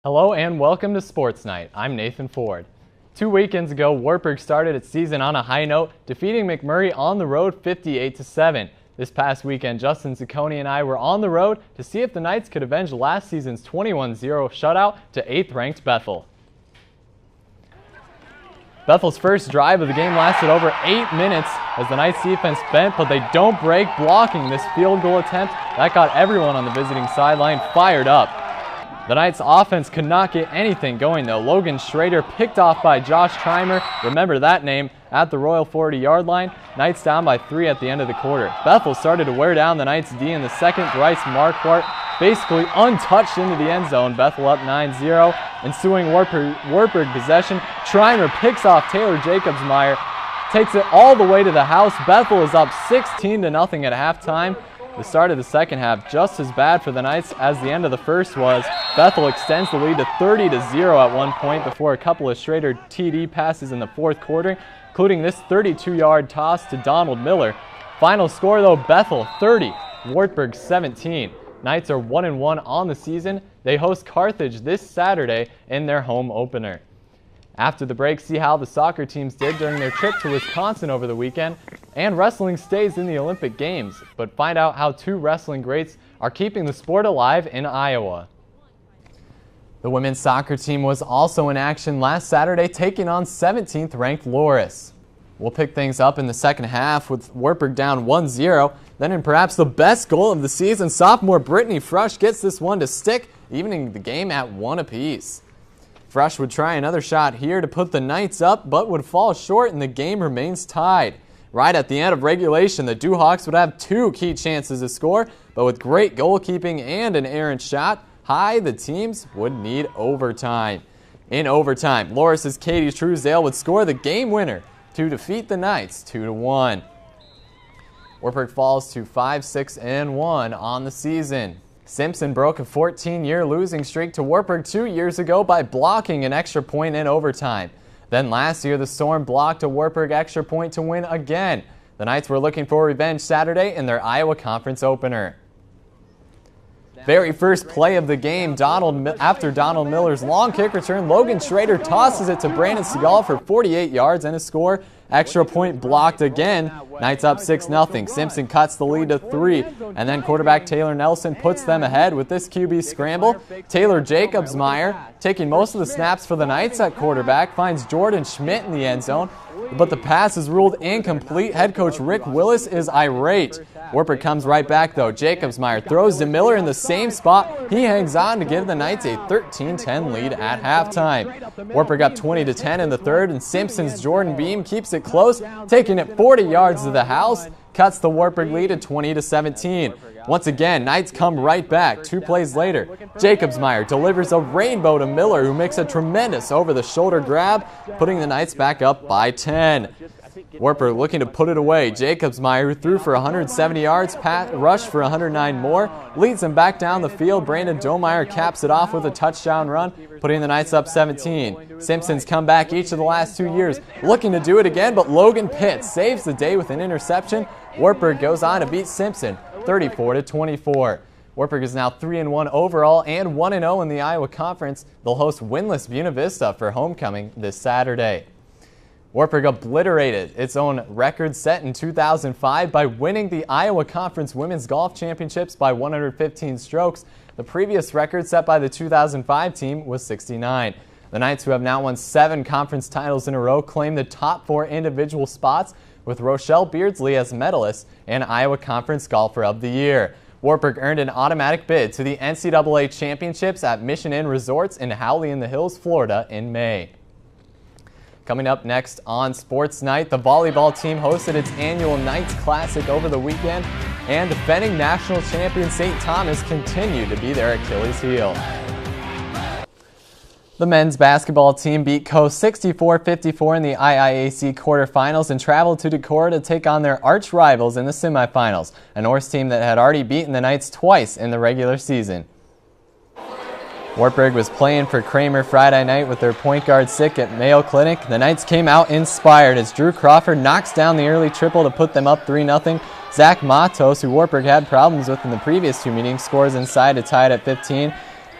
Hello and welcome to Sports Night. I'm Nathan Ford. 2 weekends ago, Wartburg started its season on a high note, defeating McMurray on the road 58-7. This past weekend, Justin Ciccone and I were on the road to see if the Knights could avenge last season's 21-0 shutout to 8th-ranked Bethel. Bethel's first drive of the game lasted over 8 minutes as the Knights defense bent, but they don't break, blocking this field goal attempt that got everyone on the visiting sideline fired up. The Knights offense could not get anything going though. Logan Schrader picked off by Josh Trimer, remember that name, at the Royal 40-yard line. Knights down by 3 at the end of the quarter. Bethel started to wear down the Knights D in the second. Bryce Marquardt basically untouched into the end zone. Bethel up 9-0. Ensuing Wartburg possession, Trimer picks off Taylor Jacobsmeyer, takes it all the way to the house. Bethel is up 16-0 at halftime. The start of the second half just as bad for the Knights as the end of the first was. Bethel extends the lead to 30-0 at one point before a couple of Schrader TD passes in the fourth quarter, including this 32-yard toss to Donald Miller. Final score though, Bethel 30, Wartburg 17. Knights are 1-1 on the season. They host Carthage this Saturday in their home opener. After the break, see how the soccer teams did during their trip to Wisconsin over the weekend. And wrestling stays in the Olympic Games, but find out how 2 wrestling greats are keeping the sport alive in Iowa. The women's soccer team was also in action last Saturday, taking on 17th-ranked Loras. We'll pick things up in the second half with Wartburg down 1-0. Then in perhaps the best goal of the season, sophomore Brittany Frush gets this one to stick, evening the game at 1 apiece. Frush would try another shot here to put the Knights up, but would fall short and the game remains tied. Right at the end of regulation, the Duhawks would have 2 key chances to score, but with great goalkeeping and an errant shot high, the teams would need overtime. In overtime, Loras' Katie Truesdale would score the game winner to defeat the Knights 2-1. Wartburg falls to 5-6-1 on the season. Simpson broke a 14-year losing streak to Wartburg 2 years ago by blocking an extra point in overtime. Then last year, the Storm blocked a Wartburg extra point to win again. The Knights were looking for revenge Saturday in their Iowa Conference opener. Very first play of the game, after Donald Miller's long kick return, Logan Schrader tosses it to Brandon Seagal for 48 yards and a score. Extra point blocked again. Knights up 6-0. Simpson cuts the lead to 3, and then quarterback Taylor Nelson puts them ahead with this QB scramble. Taylor Jacobsmeyer, taking most of the snaps for the Knights at quarterback, finds Jordan Schmidt in the end zone, but the pass is ruled incomplete. Head coach Rick Willis is irate. Wartburg comes right back though. Jacobsmeyer throws to Miller in the same spot. He hangs on to give the Knights a 13-10 lead at halftime. Wartburg up 20-10 in the third, and Simpson's Jordan Beam keeps it close, taking it 40 yards to the house, cuts the Wartburg lead to 20-17. Once again, Knights come right back. 2 plays later, Jacobsmeyer delivers a rainbow to Miller, who makes a tremendous over-the-shoulder grab, putting the Knights back up by 10. Wartburg looking to put it away. Jacobsmeyer, who threw for 170 yards, rushed for 109 more, leads them back down the field. Brandon Domeyer caps it off with a touchdown run, putting the Knights up 17. Simpsons come back each of the last 2 years, looking to do it again, but Logan Pitts saves the day with an interception. Wartburg goes on to beat Simpson 34-24. Wartburg is now 3-1 overall and 1-0 in the Iowa Conference. They'll host winless Buena Vista for homecoming this Saturday. Wartburg obliterated its own record set in 2005 by winning the Iowa Conference Women's Golf Championships by 115 strokes. The previous record set by the 2005 team was 69. The Knights, who have now won 7 conference titles in a row, claim the top 4 individual spots, with Rochelle Beardsley as medalist and Iowa Conference Golfer of the Year. Wartburg earned an automatic bid to the NCAA Championships at Mission Inn Resorts in Howley in the Hills, Florida in May. Coming up next on Sports Night, the volleyball team hosted its annual Knights Classic over the weekend, and defending national champion St. Thomas continued to be their Achilles heel. The men's basketball team beat Coast 64-54 in the IIAC quarterfinals and traveled to Decorah to take on their arch rivals in the semifinals, a Norse team that had already beaten the Knights twice in the regular season. Wartburg was playing for Kramer Friday night with their point guard sick at Mayo Clinic. The Knights came out inspired as Drew Crawford knocks down the early triple to put them up 3-0. Zach Matos, who Wartburg had problems with in the previous 2 meetings, scores inside to tie it at 15.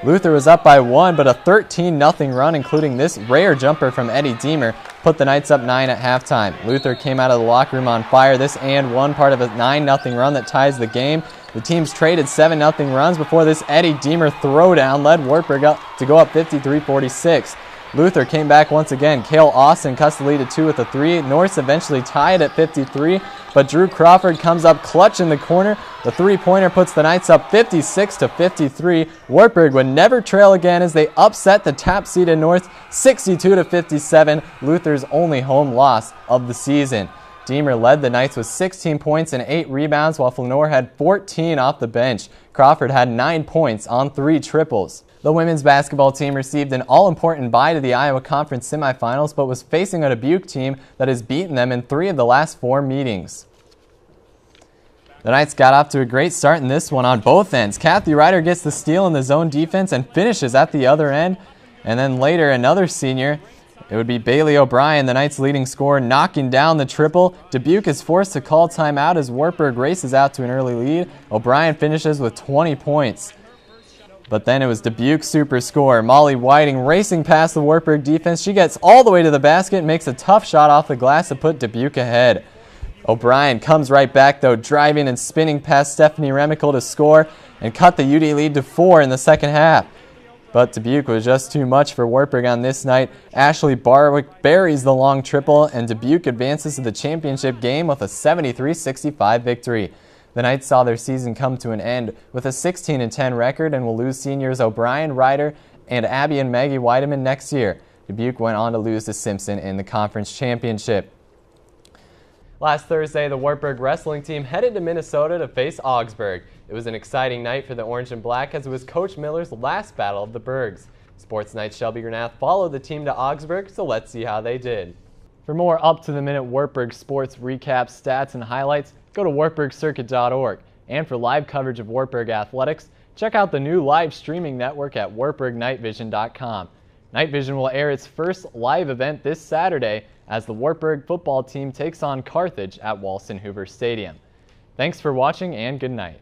Luther was up by 1, but a 13-0 run, including this rare jumper from Eddie Deemer, put the Knights up 9 at halftime. Luther came out of the locker room on fire. This and one part of a 9-0 run that ties the game. The teams traded 7-0 runs before this Eddie Deemer throwdown led Wartburg up to go up 53-46. Luther came back once again. Cale Austin cuts the lead to 2 with a 3. Norse eventually tied at 53, but Drew Crawford comes up clutch in the corner. The three-pointer puts the Knights up 56-53. Wartburg would never trail again as they upset the top-seeded North 62-57, Luther's only home loss of the season. Deemer led the Knights with 16 points and 8 rebounds, while Flanor had 14 off the bench. Crawford had 9 points on 3 triples. The women's basketball team received an all-important bye to the Iowa Conference semifinals, but was facing a Dubuque team that has beaten them in 3 of the last 4 meetings. The Knights got off to a great start in this one on both ends. Kathy Ryder gets the steal in the zone defense and finishes at the other end. And then later, another senior, it would be Bailey O'Brien, the Knights' leading scorer, knocking down the triple. Dubuque is forced to call timeout as Wartburg races out to an early lead. O'Brien finishes with 20 points. But then it was Dubuque's super scorer, Molly Whiting, racing past the Wartburg defense. She gets all the way to the basket and makes a tough shot off the glass to put Dubuque ahead. O'Brien comes right back, though, driving and spinning past Stephanie Remical to score and cut the UD lead to 4 in the second half. But Dubuque was just too much for Wartburg on this night. Ashley Barwick buries the long triple, and Dubuque advances to the championship game with a 73-65 victory. The Knights saw their season come to an end with a 16-10 record and will lose seniors O'Brien, Ryder, and Abby and Maggie Weideman next year. Dubuque went on to lose to Simpson in the conference championship. Last Thursday, the Wartburg wrestling team headed to Minnesota to face Augsburg. It was an exciting night for the Orange and Black as it was Coach Miller's last battle of the Bergs. Sports Night Shelby Granath followed the team to Augsburg, so let's see how they did. For more up-to-the-minute Wartburg sports recaps, stats, and highlights, go to wartburgcircuit.org. And for live coverage of Wartburg athletics, check out the new live streaming network at wartburgnightvision.com. Night Vision will air its first live event this Saturday as the Wartburg football team takes on Carthage at Walston Hoover Stadium. Thanks for watching and good night.